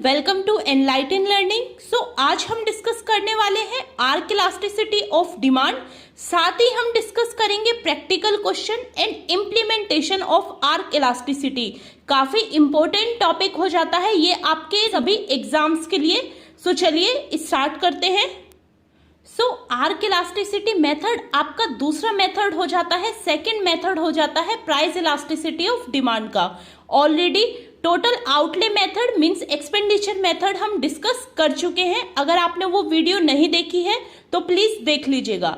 Welcome to enlighten learning. आज हम discuss करने वाले हैं आर्क इलास्टिसिटी ऑफ डिमांड। साथ ही हम डिस्कस करेंगे practical question and implementation of arc elasticity. काफी इंपॉर्टेंट टॉपिक हो जाता है ये आपके सभी एग्जाम्स के लिए। चलिए स्टार्ट करते हैं। आर्क इलास्टिसिटी मेथड आपका दूसरा मेथड हो जाता है, सेकंड मेथड हो जाता है प्राइस इलास्टिसिटी ऑफ डिमांड का। Already total outlay method means expenditure method हम डिस्कस कर चुके हैं। अगर आपने वो वीडियो नहीं देखी है तो प्लीज देख लीजिएगा।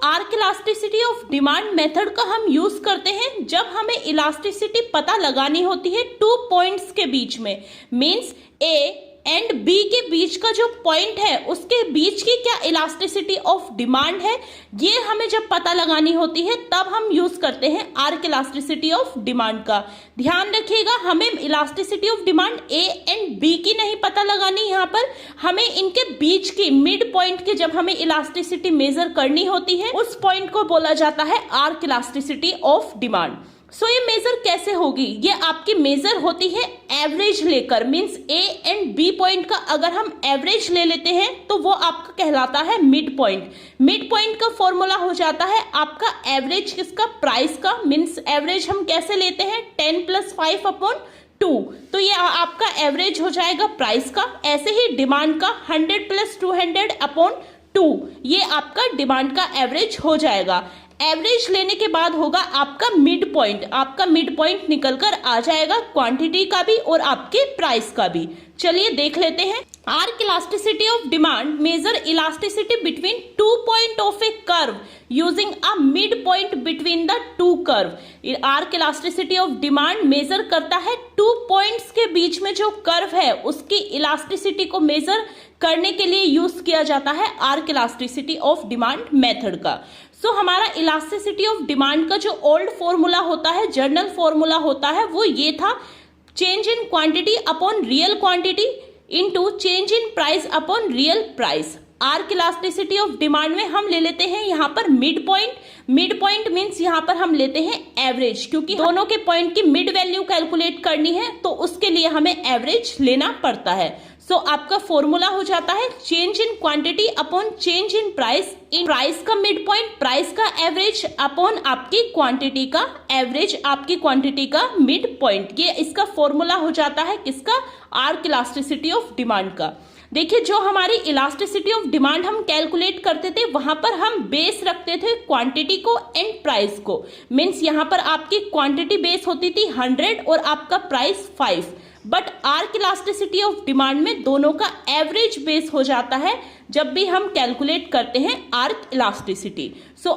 Arc elasticity of demand method का हम यूज करते हैं जब हमें इलास्टिसिटी पता लगानी होती है 2 पॉइंट्स के बीच में, मींस ए एंड बी के बीच का जो पॉइंट है उसके बीच की क्या इलास्टिसिटी ऑफ डिमांड है, ये हमें जब पता लगानी होती है तब हम यूज करते हैं आर्क इलास्टिसिटी ऑफ डिमांड का। ध्यान रखिएगा, हमें elasticity of demand A and B की नहीं पता लगानी, यहाँ पर हमें इनके बीच की मिड पॉइंट की जब हमें इलास्टिसिटी मेजर करनी होती है उस पॉइंट को बोला जाता है आर्क इलास्टिसिटी ऑफ डिमांड। ये मेजर कैसे होगी? ये आपकी मेजर होती है एवरेज लेकर, means A and B point का अगर हम एवरेज ले लेते हैं तो वो आपका कहलाता है मिड पॉइंट। मिड पॉइंट का फॉर्मूला हो जाता है आपका एवरेज किसका? प्राइस का। मींस एवरेज हम कैसे लेते हैं? 10 + 5/2, तो ये आपका एवरेज हो जाएगा प्राइस का। ऐसे ही डिमांड का 100 + 200/2, ये आपका डिमांड का एवरेज हो जाएगा। एवरेज लेने के बाद होगा आपका मिड पॉइंट। आपका मिड पॉइंट निकल कर आ जाएगा क्वांटिटी का भी और आपके प्राइस का भी। चलिए देख लेते हैं। Arc elasticity of demand measure elasticity between 2 point of a curve using a mid point between the 2 curve. Arc elasticity of demand measure करता है 2 पॉइंट्स के बीच में जो कर्व है उसकी इलास्टिसिटी को मेजर करने के लिए यूज किया जाता है arc elasticity of demand method का। हमारा इलास्टिसिटी ऑफ डिमांड का जो ओल्ड फॉर्मूला होता है, जर्नल फॉर्मूला होता है, वो ये था, change in quantity upon real quantity into change in price upon real price. Arc elasticity of demand में हम ले लेते हैं यहाँ पर mid point. Mid point means यहाँ पर हम लेते हैं एवरेज, क्योंकि दोनों के पॉइंट की मिड वैल्यू कैलकुलेट करनी है तो उसके लिए हमें एवरेज लेना पड़ता है। आपका फॉर्मूला हो जाता है change in quantity upon change in price, in price का मिड पॉइंट, प्राइस का एवरेज अपॉन आपकी क्वांटिटी का एवरेज, आपकी क्वांटिटी का मिड पॉइंट। ये इसका फॉर्मूला हो जाता है किसका? आर्क इलास्टिसिटी ऑफ डिमांड का। देखिए, जो हमारी इलास्टिसिटी ऑफ डिमांड हम कैलकुलेट करते थे वहां पर हम बेस रखते थे क्वांटिटी को एंड प्राइस को। मींस यहाँ पर आपकी क्वांटिटी बेस होती थी 100 और आपका price 5। But arc elasticity of demand में दोनों का एवरेज बेस हो जाता है जब भी हम कैलकुलेट करते हैं आर्क इलास्टिसिटी।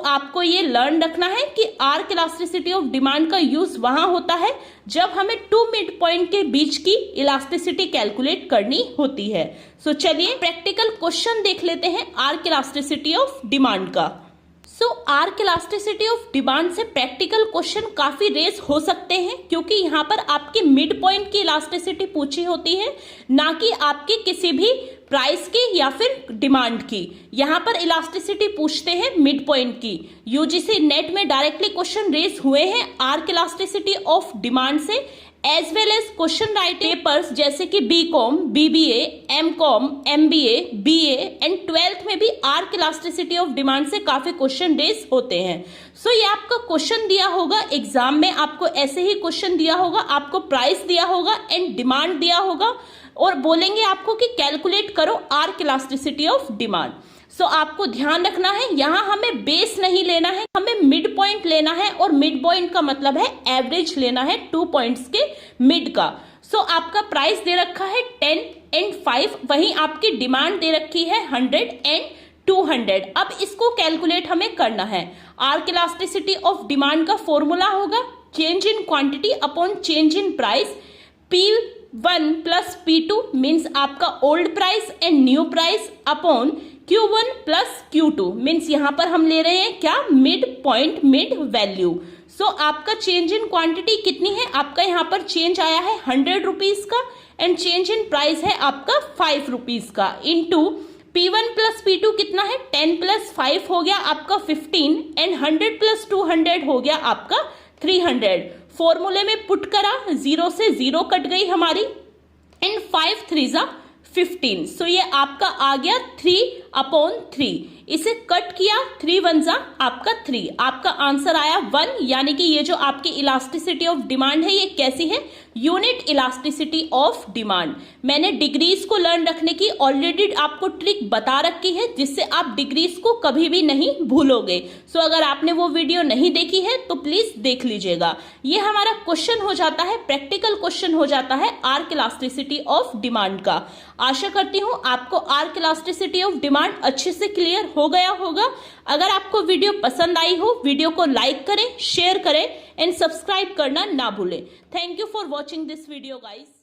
आपको ये लर्न रखना है कि आर्क इलास्टिसिटी ऑफ डिमांड का यूज वहां होता है जब हमें 2 मिड पॉइंट के बीच की इलास्टिसिटी कैलकुलेट करनी होती है। चलिए प्रैक्टिकल क्वेश्चन देख लेते हैं आर्क इलास्टिसिटी ऑफ डिमांड का। आर्क इलास्टिसिटी ऑफ डिमांड से प्रैक्टिकल क्वेश्चन काफी रेस हो सकते हैं, क्योंकि यहाँ पर आपकी मिड पॉइंट की इलास्टिसिटी पूछी होती है, ना कि आपकी किसी भी प्राइस की या फिर डिमांड की। यहाँ पर इलास्टिसिटी पूछते हैं मिड पॉइंट की। यूजीसी नेट में डायरेक्टली क्वेश्चन रेस हुए हैं आर्क इलास्टिसिटी ऑफ डिमांड से, as well as question writing papers जैसे कि BCom, BBA, MCom, MBA, BA and 12th में भी आर्क इलास्टिसिटी ऑफ डिमांड से काफी क्वेश्चन रेस होते हैं। ये आपका क्वेश्चन दिया होगा एग्जाम में, आपको ऐसे ही क्वेश्चन दिया होगा, आपको प्राइस दिया होगा एंड डिमांड दिया होगा और बोलेंगे आपको कि कैलकुलेट करो आर्क इलास्टिसिटी ऑफ डिमांड। आपको ध्यान रखना है, यहाँ हमें बेस नहीं लेना है, हमें मिड पॉइंट लेना है और मिड पॉइंट का मतलब है एवरेज लेना है 2 पॉइंट्स के मिड का। आपका प्राइस दे रखा है 10 एंड 5, वहीं आपकी डिमांड दे रखी है 100 एंड 200। अब इसको कैलकुलेट हमें करना है। आर्क इलास्टिसिटी ऑफ डिमांड का फॉर्मूला होगा change in quantity upon change in price, P1 + P2 means आपका old price and new price upon Q1 + Q2 means यहाँ पर हम ले रहे हैं क्या? Mid point, mid value. आपका चेंज इन क्वांटिटी कितनी है? आपका यहाँ पर चेंज आया है 100 रुपीज का एंड चेंज इन प्राइस है आपका 5 रुपीज का, इनटू P1 + P2 कितना है? 10 + 5 हो गया आपका 15 एंड 100 + 200 हो गया आपका 300। फॉर्मूले में पुट करा, 0 से 0 कट गई हमारी एंड 5 3 जा 15। सो ये आपका आ गया 3/3। इसे कट किया 3 1 जा आपका 3। आपका आंसर आया 1। यानी कि ये जो आपकी इलास्टिसिटी ऑफ डिमांड है ये कैसी है? Unit elasticity of demand. मैंने डिग्रीज को लर्न रखने की ऑलरेडी आपको ट्रिक बता रखी है, जिससे आप डिग्रीज को कभी भी नहीं भूलोगे। सो अगर आपने वो वीडियो नहीं देखी है तो प्लीज देख लीजिएगा। ये हमारा क्वेश्चन हो जाता है, प्रैक्टिकल क्वेश्चन हो जाता है आर्क इलास्टिसिटी ऑफ डिमांड का। आशा करती हूं आपको आर्क इलास्टिसिटी ऑफ डिमांड अच्छे से क्लियर हो गया होगा। अगर आपको वीडियो पसंद आई हो, वीडियो को लाइक करें, शेयर करें एंड सब्सक्राइब करना ना भूलें। Thank you for watching this video guys.